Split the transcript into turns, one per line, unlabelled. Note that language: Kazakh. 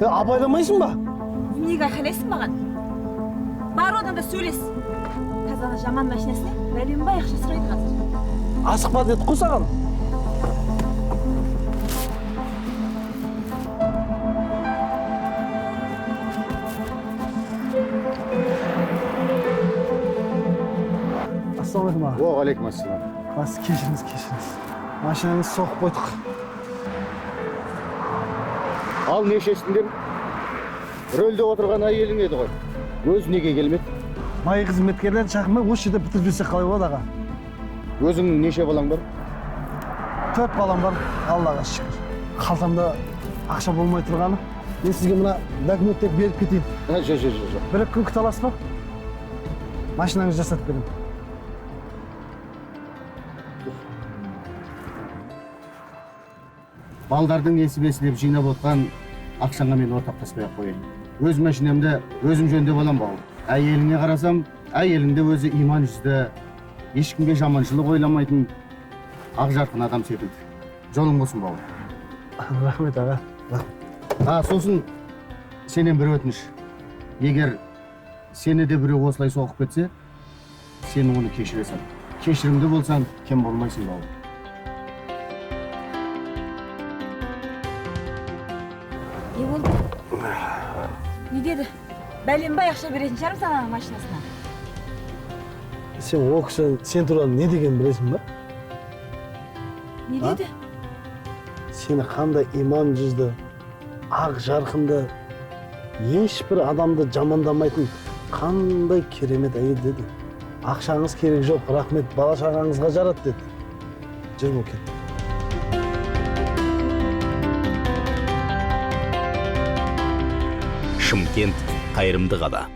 Абайламайсың ба?
Неге айқайлайсың маған? Бар одан да сөйлес. Қазаны жаман машинасына бәленбай ақша сұрайды қазір.
Асықпа деді қой саған. Ассалаумағалейкум аға.
Уағалейкум ассалам.
Кешіріңіз. Машинаңызды соғып қойдық.
Ал нешесінден? Рөлде отырған әйелің еді ғой. Өз неге келмеді?
Май қызметкерлер шақырмай осы жерде бітірбесе қалай болады аға?
Өзіңнің неше балаң бар?
4 балам бар, Аллаға шүкір. Қалтамда ақша болмай тұрғаны. Мен сізге мына документтерді беріп кетейін.
Жоқ.
Бір күн күте аласыз ба? Машинаңызды жасатып беремін.
Балдардың несібесілеп жинап отқан ақшаңа мен ортақтаспай ақ қояйын. Өз машинамды өзім жөндеп алам бауыр. Әйеліне қарасам, әйелінде өзі иман жүзді, ешкімге жаманшылық ойламайтын ақ жарқын адам секілді. Жолың болсын бауыр.
Рахмет аға.
Сосын сенен бір өтініш. Егер сені де біреу осылай соғып кетсе, сен оны кешіре сал. Кешірімді болсаң, кем болмайсың бауыр.
Не болды? Не деді? Бәленбай ақша беретін шығармын саған машинасына.
Сен ол кісі сен туралы не деген білесің ба?
Не деді?
Сені қандай иман жүзді, ақ жарқынды, ешбір адамды жамандамайтын қандай керемет әйел деді. Ақшаңыз керек жоқ, рахмет, бала шағаңызға жарат деді. Жүр бұл кет.
Шымкент қайырымды қала.